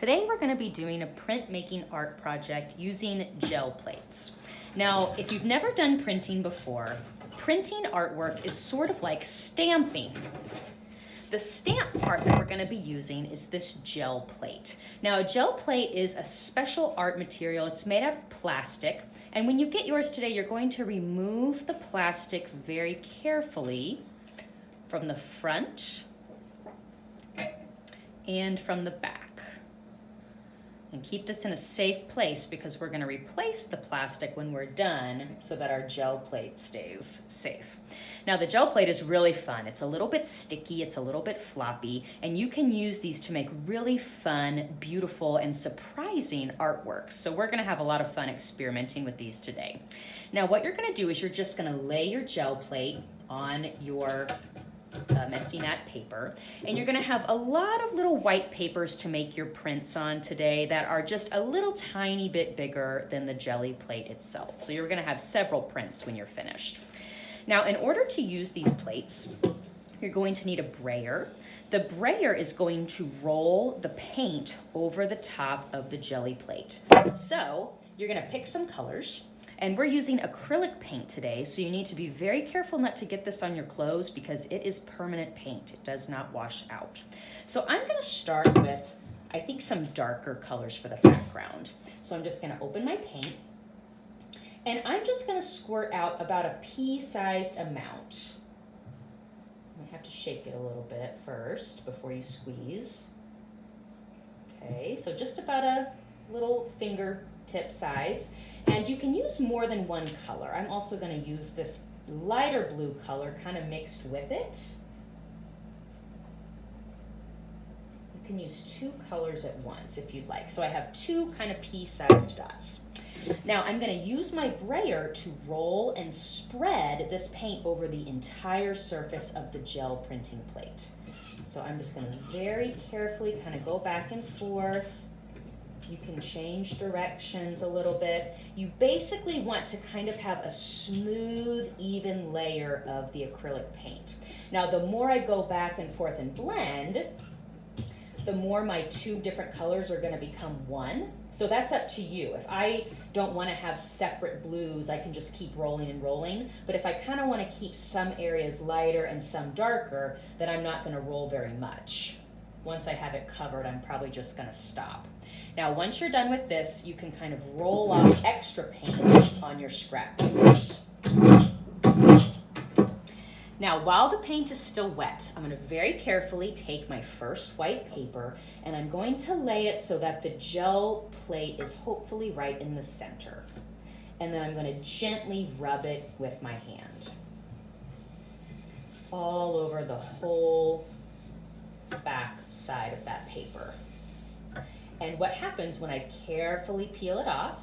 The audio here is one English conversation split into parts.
Today we're going to be doing a printmaking art project using gel plates. Now, if you've never done printing before, printing artwork is sort of like stamping. The stamp part that we're going to be using is this gel plate. Now, a gel plate is a special art material. It's made out of plastic, and when you get yours today, you're going to remove the plastic very carefully from the front and from the back. And keep this in a safe place because we're going to replace the plastic when we're done so that our gel plate stays safe. Now, the gel plate is really fun. It's a little bit sticky, it's a little bit floppy, and you can use these to make really fun, beautiful, and surprising artworks. So we're going to have a lot of fun experimenting with these today. Now, what you're going to do is you're just going to lay your gel plate on your messy mat paper, and you're going to have a lot of little white papers to make your prints on today that are just a little tiny bit bigger than the jelly plate itself. So you're going to have several prints when you're finished. Now, in order to use these plates, you're going to need a brayer. The brayer is going to roll the paint over the top of the jelly plate. So you're going to pick some colors. And we're using acrylic paint today, so you need to be very careful not to get this on your clothes because it is permanent paint. It does not wash out. So I'm going to start with, I think, some darker colors for the background. So I'm just going to open my paint, and I'm just going to squirt out about a pea-sized amount. I have to shake it a little bit first before you squeeze. Okay, so just about a little fingertip size. And you can use more than one color. I'm also going to use this lighter blue color kind of mixed with it. You can use two colors at once if you'd like. So I have two kind of pea-sized dots. Now I'm going to use my brayer to roll and spread this paint over the entire surface of the gel printing plate. So I'm just going to very carefully kind of go back and forth. You can change directions a little bit. You basically want to kind of have a smooth, even layer of the acrylic paint. Now, the more I go back and forth and blend, the more my two different colors are going to become one. So that's up to you. If I don't want to have separate blues, I can just keep rolling and rolling. But if I kind of want to keep some areas lighter and some darker, then I'm not going to roll very much. Once I have it covered, I'm probably just going to stop. Now, once you're done with this, you can kind of roll off extra paint on your scrap papers. Now, while the paint is still wet, I'm going to very carefully take my first white paper, and I'm going to lay it so that the gel plate is hopefully right in the center. And then I'm going to gently rub it with my hand all over the whole back side of that paper. And what happens when I carefully peel it off,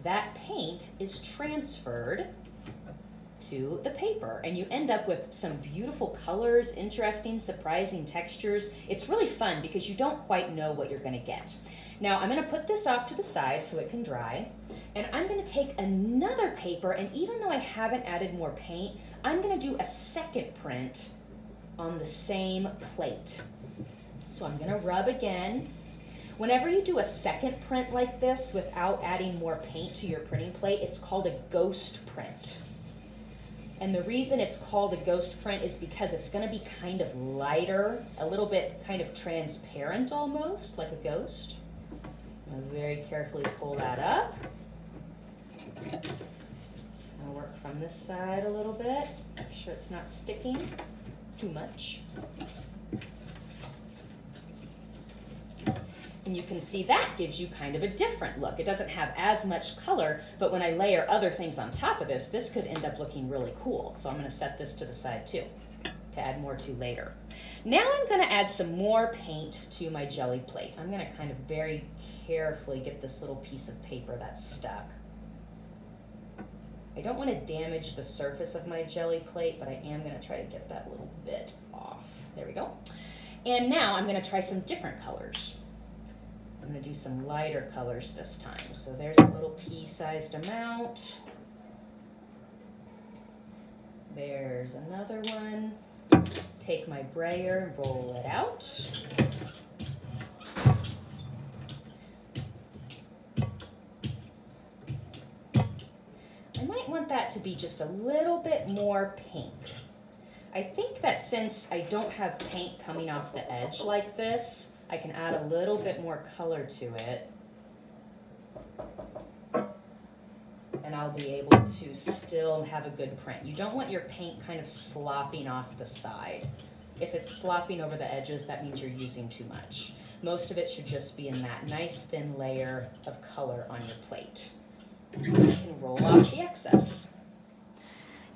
that paint is transferred to the paper, and you end up with some beautiful colors, interesting, surprising textures. It's really fun because you don't quite know what you're going to get. Now I'm going to put this off to the side so it can dry, and I'm going to take another paper, and even though I haven't added more paint, I'm going to do a second print on the same plate. So I'm going to rub again. Whenever you do a second print like this without adding more paint to your printing plate, it's called a ghost print. And the reason it's called a ghost print is because it's going to be kind of lighter, a little bit kind of transparent almost, like a ghost. I'm going to very carefully pull that up. I'll work from this side a little bit, make sure it's not sticking too much. And you can see that gives you kind of a different look. It doesn't have as much color, but when I layer other things on top of this, this could end up looking really cool. So I'm going to set this to the side too, to add more to later. Now I'm going to add some more paint to my jelly plate. I'm going to kind of very carefully get this little piece of paper that's stuck. I don't want to damage the surface of my jelly plate, but I am going to try to get that little bit off. There we go. And now I'm going to try some different colors. I'm going to do some lighter colors this time. So there's a little pea-sized amount. There's another one. Take my brayer and roll it out. that to be just a little bit more pink. I think that since I don't have paint coming off the edge like this, I can add a little bit more color to it. And I'll be able to still have a good print. You don't want your paint kind of slopping off the side. If it's slopping over the edges, that means you're using too much. Most of it should just be in that nice thin layer of color on your plate. You can roll off the excess.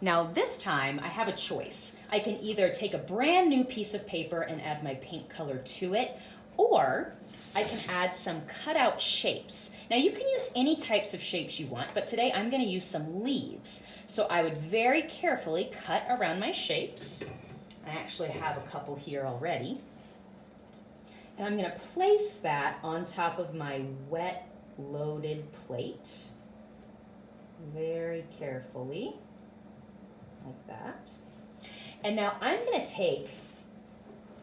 Now this time I have a choice. I can either take a brand new piece of paper and add my paint color to it, or I can add some cutout shapes. Now you can use any types of shapes you want, but today I'm going to use some leaves. So I would very carefully cut around my shapes. I actually have a couple here already. And I'm going to place that on top of my wet loaded plate. Very carefully, like that. And now I'm going to take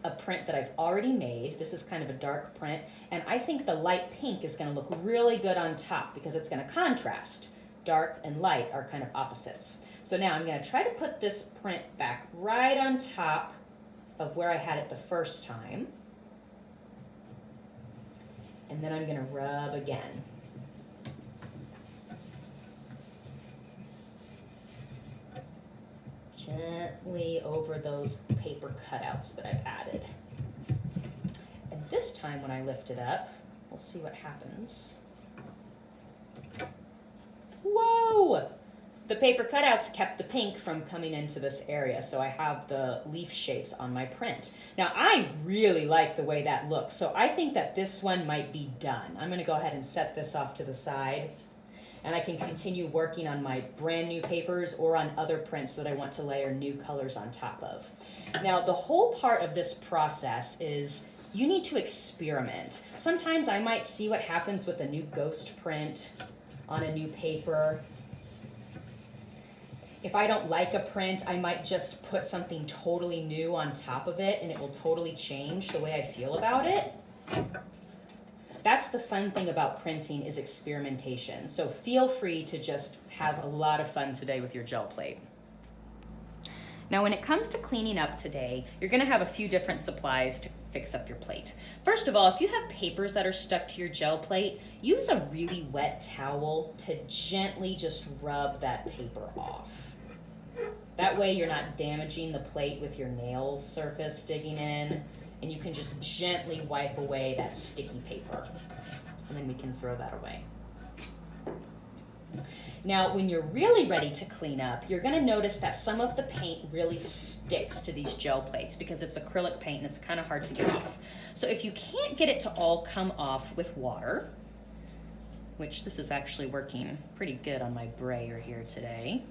a print that I've already made. This is kind of a dark print, and I think the light pink is going to look really good on top because it's going to contrast. Dark and light are kind of opposites. So now I'm going to try to put this print back right on top of where I had it the first time. And then I'm going to rub again. Gently over those paper cutouts that I've added. And this time when I lift it up, we'll see what happens. Whoa! The paper cutouts kept the pink from coming into this area, so I have the leaf shapes on my print. Now I really like the way that looks, so I think that this one might be done. I'm going to go ahead and set this off to the side. And I can continue working on my brand new papers or on other prints that I want to layer new colors on top of. Now, the whole part of this process is you need to experiment. Sometimes I might see what happens with a new ghost print on a new paper. If I don't like a print, I might just put something totally new on top of it and it will totally change the way I feel about it. That's the fun thing about printing is experimentation. So feel free to just have a lot of fun today with your gel plate. Now when it comes to cleaning up today, you're gonna have a few different supplies to fix up your plate. First of all, if you have papers that are stuck to your gel plate, use a really wet towel to gently just rub that paper off. That way you're not damaging the plate with your nails surface digging in. And you can just gently wipe away that sticky paper. And then we can throw that away. Now, when you're really ready to clean up, you're gonna notice that some of the paint really sticks to these gel plates because it's acrylic paint and it's kind of hard to get off. So if you can't get it to all come off with water, which this is actually working pretty good on my brayer here today,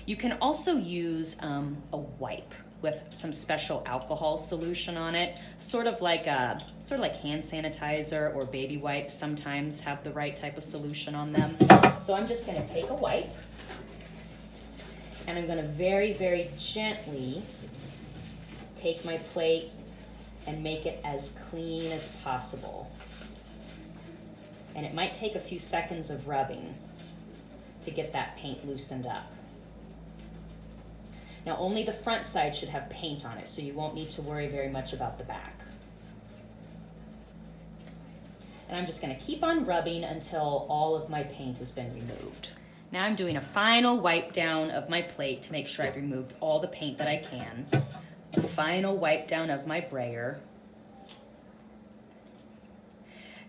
you can also use a wipe with some special alcohol solution on it, sort of like hand sanitizer or baby wipes sometimes have the right type of solution on them. So I'm just gonna take a wipe and I'm gonna very, very gently take my plate and make it as clean as possible. And it might take a few seconds of rubbing to get that paint loosened up. Now only the front side should have paint on it, so you won't need to worry very much about the back. And I'm just gonna keep on rubbing until all of my paint has been removed. Now I'm doing a final wipe down of my plate to make sure I've removed all the paint that I can. A final wipe down of my brayer.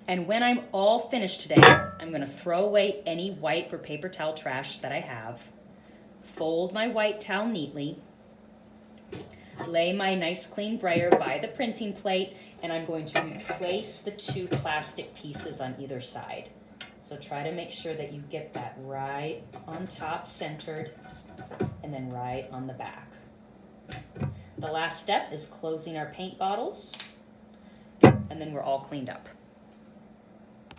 And when I'm all finished today, I'm gonna throw away any wipe or paper towel trash that I have. Fold my white towel neatly, lay my nice clean brayer by the printing plate, and I'm going to replace the two plastic pieces on either side. So try to make sure that you get that right on top centered and then right on the back. The last step is closing our paint bottles, and then we're all cleaned up.